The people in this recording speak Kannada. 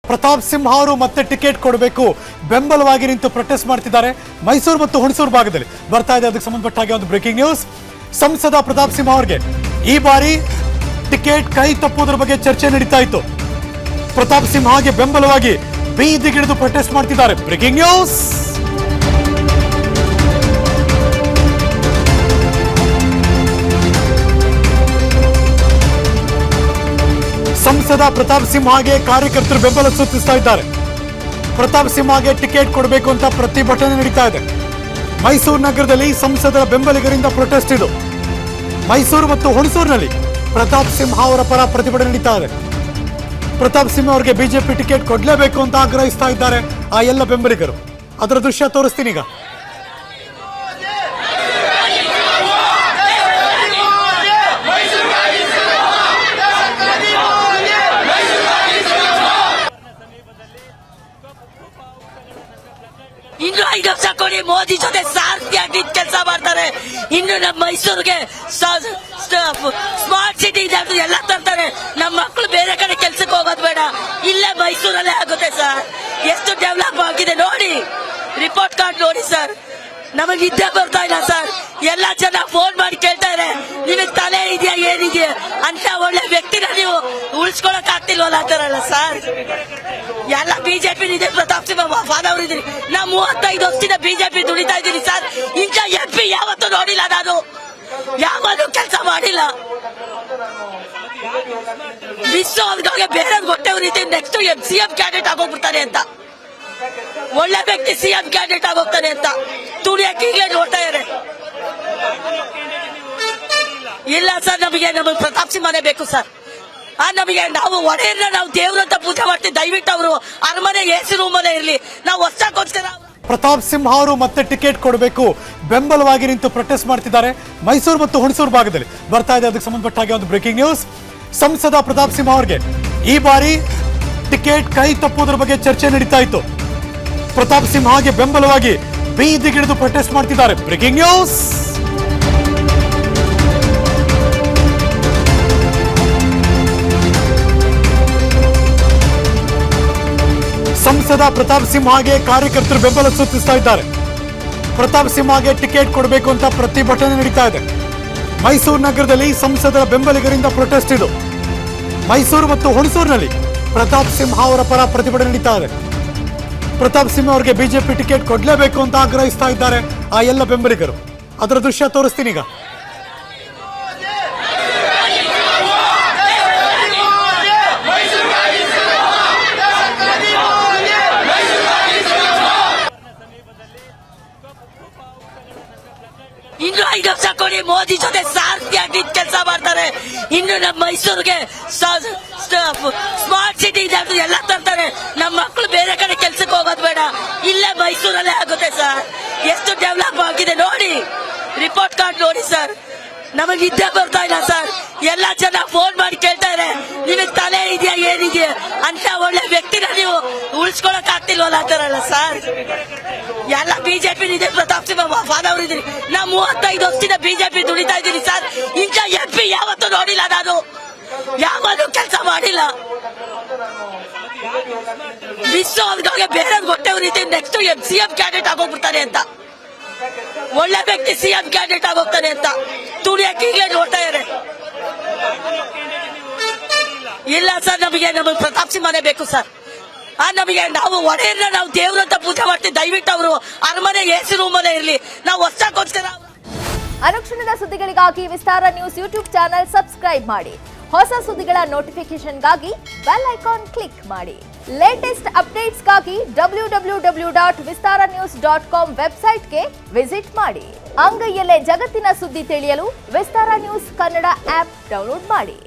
ಪ್ರತಾಪ್ ಸಿಂಹ ಅವರು ಮತ್ತೆ ಟಿಕೆಟ್ ಕೊಡಬೇಕು ಬೆಂಬಲವಾಗಿ ನಿಂತು ಪ್ರೊಟೆಸ್ಟ್ ಮಾಡ್ತಿದ್ದಾರೆ ಮೈಸೂರು ಮತ್ತು ಹುಣಸೂರು ಭಾಗದಲ್ಲಿ ಬರ್ತಾ ಇದೆ ಅದಕ್ಕೆ ಸಂಬಂಧಪಟ್ಟ ಹಾಗೆ ಒಂದು ಬ್ರೇಕಿಂಗ್ ನ್ಯೂಸ್ ಸಂಸದ ಪ್ರತಾಪ್ ಸಿಂಹ ಅವರಿಗೆ ಈ ಬಾರಿ ಟಿಕೆಟ್ ಕೈ ತಪ್ಪುವುದರ ಬಗ್ಗೆ ಚರ್ಚೆ ನಡೀತಾ ಇತ್ತು ಪ್ರತಾಪ್ ಸಿಂಹಗೆ ಬೆಂಬಲವಾಗಿ ಬೀದಿಗಿಳಿದು ಪ್ರೊಟೆಸ್ಟ್ ಮಾಡ್ತಿದ್ದಾರೆ ಬ್ರೇಕಿಂಗ್ ನ್ಯೂಸ್ ಸಂಸದ ಪ್ರತಾಪ್ ಸಿಂಹಗೆ ಕಾರ್ಯಕರ್ತರು ಬೆಂಬಲ ಸೂಚಿಸ್ತಾ ಇದ್ದಾರೆ ಪ್ರತಾಪ್ ಸಿಂಹಗೆ ಟಿಕೆಟ್ ಕೊಡಬೇಕು ಅಂತ ಪ್ರತಿಭಟನೆ ನಡೀತಾ ಇದೆ ಮೈಸೂರು ನಗರದಲ್ಲಿ ಸಂಸದರ ಬೆಂಬಲಿಗರಿಂದ ಪ್ರೊಟೆಸ್ಟ್ ಇದು ಮೈಸೂರು ಮತ್ತು ಹುಣಸೂರಿನಲ್ಲಿ ಪ್ರತಾಪ್ ಸಿಂಹ ಅವರ ಪರ ಪ್ರತಿಭಟನೆ ನಡೀತಾ ಇದೆ ಪ್ರತಾಪ್ ಸಿಂಹ ಅವರಿಗೆ ಬಿಜೆಪಿ ಟಿಕೆಟ್ ಕೊಡಲೇಬೇಕು ಅಂತ ಆಗ್ರಹಿಸ್ತಾ ಇದ್ದಾರೆ ಆ ಎಲ್ಲ ಬೆಂಬಲಿಗರು ಅದರ ದೃಶ್ಯ ತೋರಿಸ್ತೀನಿ ಈಗ ಇನ್ನು 5 ವರ್ಷ ಕೊಡಿ ಮೋದಿ ಜೊತೆ ಸಾರ್ಥಿಯಾಗಿ ಕೆಲಸ ಮಾಡ್ತಾರೆ ಇನ್ನು ನಮ್ಮ ಮೈಸೂರಿಗೆ ಸ್ಮಾರ್ಟ್ ಸಿಟಿ ಇದೆ ಅದು ಎಲ್ಲ ತರ್ತಾರೆ ನಮ್ಮ ಮಕ್ಕಳು ಬೇರೆ ಕಡೆ ಕೆಲ್ಸಕ್ಕೆ ಹೋಗೋದು ಬೇಡ ಇಲ್ಲೇ ಮೈಸೂರಲ್ಲೇ ಆಗುತ್ತೆ ಸರ್ ಎಷ್ಟು ಡೆವಲಪ್ ಆಗಿದೆ ನೋಡಿ ರಿಪೋರ್ಟ್ ಕಾರ್ಡ್ ನೋಡಿ ಸರ್ ನಮಗೆ ನಿದ್ದೆ ಬರ್ತಾ ಇಲ್ಲ ಸರ್ ಎಲ್ಲ ಜನ ಫೋನ್ ಮಾಡಿ ಕೇಳ್ತಾರೆ ನಿಮಗೆ ತಲೆ ಇದೆಯಾ ಏನಿದೆಯಾ ಅಂತ ಒಳ್ಳೆ ವ್ಯಕ್ತಿನ ನೀವು ಉಳಿಸ್ಕೊಳಕ್ ಆಗ್ತಿಲ್ವಲ್ಲ ಅಂತಾರಲ್ಲ ಸರ್ ಎಲ್ಲ ಬಿಜೆಪಿ ಇದೆ ಪ್ರತಾಪ್ ಸಿಂಹ ಫಾದರ್ ಇದ್ರಿ ನಾ 35 ವರ್ಷದಿಂದ ಬಿಜೆಪಿ ದುಡಿತಾ ಇದ್ದೀನಿ ಸರ್ ಇಂಥ MP ಯಾವತ್ತೂ ನೋಡಿಲ್ಲ ನಾನು ಯಾವತ್ತೂ ಕೆಲಸ ಮಾಡಿಲ್ಲ ವಿಶ್ವಗೆ ಬೇರೆ ಗೊತ್ತೇ ರೀತಿ ನೆಕ್ಸ್ಟ್ CM ಕ್ಯಾಂಡಿಡೇಟ್ ಆಗೋಗ್ಬಿಡ್ತಾರೆ ಅಂತ ಒಳ್ಳೆ ವ್ಯಕ್ತಿ CM ಕ್ಯಾಂಡಿಡೇಟ್ ಆಗೋಗ್ತಾನೆ ಅಂತ ತುಳಿಯಕ್ಕೆ ಈಗಲೇ ನೋಡ್ತಾ ಇದ್ದಾರೆ ಇಲ್ಲ ಸರ್ ನಮಗೆ ಪ್ರತಾಪ್ ಸಿಂಹನೇ ಬೇಕು ಸರ್ ನಮಗೆ ನಾವು ಒಡೆಯನ್ನ ನಾವು ದೇವ್ರಂತ ಪೂಜೆ ಮಾಡ್ತೀವಿ ದಯವಿಟ್ಟು ಅವರು ಅರಮನೆ AC ರೂಮಲ್ಲೇ ಇರ್ಲಿ ನಾವು ವರ್ಷಕ್ಕೋಸ್ಕರ ಪ್ರತಾಪ್ ಸಿಂಹ ಅವರು ಮತ್ತೆ ಟಿಕೆಟ್ ಕೊಡಬೇಕು ಬೆಂಬಲವಾಗಿ ನಿಂತು ಪ್ರೊಟೆಸ್ಟ್ ಮಾಡ್ತಿದ್ದಾರೆ ಮೈಸೂರು ಮತ್ತು ಹುಣಸೂರು ಭಾಗದಲ್ಲಿ ಬರ್ತಾ ಇದೆ ಅದಕ್ಕೆ ಸಂಬಂಧಪಟ್ಟ ಹಾಗೆ ಒಂದು ಬ್ರೇಕಿಂಗ್ ನ್ಯೂಸ್ ಸಂಸದ ಪ್ರತಾಪ್ ಸಿಂಹ ಅವರಿಗೆ ಈ ಬಾರಿ ಟಿಕೆಟ್ ಕೈ ತಪ್ಪುವುದರ ಬಗ್ಗೆ ಚರ್ಚೆ ನಡೀತಾ ಇತ್ತು ಪ್ರತಾಪ್ ಸಿಂಹಗೆ ಬೆಂಬಲವಾಗಿ ಬೀದಿಗಿಳಿದು ಪ್ರೊಟೆಸ್ಟ್ ಮಾಡ್ತಿದ್ದಾರೆ ಬ್ರೇಕಿಂಗ್ ನ್ಯೂಸ್ ಸಂಸದ ಪ್ರತಾಪ್ ಸಿಂಹಗೆ ಕಾರ್ಯಕರ್ತರು ಬೆಂಬಲ ಸೂಚಿಸ್ತಾ ಇದ್ದಾರೆ ಪ್ರತಾಪ್ ಸಿಂಹಗೆ ಟಿಕೆಟ್ ಕೊಡಬೇಕು ಅಂತ ಪ್ರತಿಭಟನೆ ನಡೀತಾ ಇದೆ ಮೈಸೂರು ನಗರದಲ್ಲಿ ಸಂಸದರ ಬೆಂಬಲಿಗರಿಂದ ಪ್ರೊಟೆಸ್ಟ್ ಇದು ಮೈಸೂರು ಮತ್ತು ಹುಣಸೂರಿನಲ್ಲಿ ಪ್ರತಾಪ್ ಸಿಂಹ ಅವರ ಪರ ಪ್ರತಿಭಟನೆ ನಡೀತಾ ಇದೆ ಪ್ರತಾಪ್ ಸಿಂಹ ಅವರಿಗೆ ಬಿಜೆಪಿ ಟಿಕೆಟ್ ಕೊಡಲೇಬೇಕು ಅಂತ ಆಗ್ರಹಿಸ್ತಾ ಇದ್ದಾರೆ ಆ ಎಲ್ಲ ಬೆಂಬಲಿಗರು ಅದರ ದೃಶ್ಯ ತೋರಿಸ್ತೀನಿ ಈಗ ಇನ್ನು 5 ವರ್ಷ ಕೊಡಿ ಮೋದಿ ಜೊತೆ ಸಾರ್ಥಿಯಾಗಿ ಕೆಲಸ ಮಾಡ್ತಾರೆ ಇನ್ನು ನಮ್ಮ ಮೈಸೂರಿಗೆ ಸ್ಮಾರ್ಟ್ ಸಿಟಿ ಇದೆ ಅದು ಎಲ್ಲ ತರ್ತಾರೆ ನಮ್ಮ ಮಕ್ಕಳು ಬೇರೆ ಕಡೆ ಕೆಲ್ಸಕ್ಕೆ ಹೋಗೋದು ಬೇಡ ಇಲ್ಲೇ ಮೈಸೂರಲ್ಲೇ ಆಗುತ್ತೆ ಸರ್ ಎಷ್ಟು ಡೆವಲಪ್ ಆಗಿದೆ ನೋಡಿ ರಿಪೋರ್ಟ್ ಕಾರ್ಡ್ ನೋಡಿ ಸರ್ ನಮಗೆ ನಿದ್ದೆ ಬರ್ತಾ ಇಲ್ಲ ಸರ್ ಎಲ್ಲ ಜನ ಫೋನ್ ಮಾಡಿ ಕೇಳ್ತಾರೆ ನಿಮಗೆ ತಲೆ ಇದೆಯಾ ಏನಿದೆಯಾ ಅಂತ ಒಳ್ಳೆ ವ್ಯಕ್ತಿನ ನೀವು ಉಳಿಸ್ಕೊಳಕ್ ಆಗ್ತಿಲ್ವಲ್ಲ ಅಂತಾರಲ್ಲ ಸರ್ ಎಲ್ಲ ಬಿಜೆಪಿ ಇದೆ ಪ್ರತಾಪ್ ಸಿಂಹ ಫಾದರ್ ಇದ್ರಿ ನಾ 35 ವರ್ಷದಿಂದ ಬಿಜೆಪಿ ದುಡಿತಾ ಇದ್ದೀನಿ ಸರ್ ಇಂಥ MP ಯಾವತ್ತೂ ನೋಡಿಲ್ಲ ನಾನು ಯಾವತ್ತೂ ಕೆಲಸ ಮಾಡಿಲ್ಲ ವಿಶ್ವಗೆ ಬೇರೆ ಗೊತ್ತೇ ರೀತಿ ನೆಕ್ಸ್ಟ್ CM ಕ್ಯಾಂಡಿಡೇಟ್ ಆಗೋಗ್ಬಿಡ್ತಾರೆ ಅಂತ ಒಳ್ಳೆ ವ್ಯಕ್ತಿ CM ಕ್ಯಾಂಡಿಡೇಟ್ ಆಗೋಗ್ತಾನೆ ಅಂತ ತುಳಿಯಕ್ಕೆ ಈಗಲೇ ನೋಡ್ತಾ ಇದ್ದಾರೆ ಇಲ್ಲ ಸರ್ ನಮಗೆ ಪ್ರತಾಪ್ ಸಿಂಹನೇ ಬೇಕು ಸರ್ ನಮಗೆ ನಾವು ಒಡೆಯನ್ನ ನಾವು ದೇವ್ರಂತ ಪೂಜೆ ಮಾಡ್ತೀವಿ ದಯವಿಟ್ಟು ಅವರು ಅರಮನೆ AC ರೂಮಲ್ಲೇ ಇರ್ಲಿ ನಾವು ವರ್ಷಕ್ಕೋಸ್ಕರ ಅನುಕ್ಷಣದ ಸುದ್ದಿಗಳಿಗಾಗಿ ವಿಸ್ತಾರ ನ್ಯೂಸ್ ಯೂಟ್ಯೂಬ್ ಚಾನೆಲ್ ಸಬ್ಸ್ಕ್ರೈಬ್ ಮಾಡಿ ಹೊಸ ಸುದ್ದಿಗಳ ನೋಟಿಫಿಕೇಶನ್ಗಾಗಿ ಬೆಲ್ ಐಕಾನ್ ಕ್ಲಿಕ್ ಮಾಡಿ ಲೇಟೆಸ್ಟ್ ಅಪ್ಡೇಟ್ಸ್ಗಾಗಿ www.vistaranews.com ವೆಬ್ಸೈಟ್ಗೆ ವಿಸಿಟ್ ಮಾಡಿ ಅಂಗೈಯಲ್ಲೇ ಜಗತ್ತಿನ ಸುದ್ದಿ ತಿಳಿಯಲು ವಿಸ್ತಾರ ನ್ಯೂಸ್ ಕನ್ನಡ ಆಪ್ ಡೌನ್ಲೋಡ್ ಮಾಡಿ.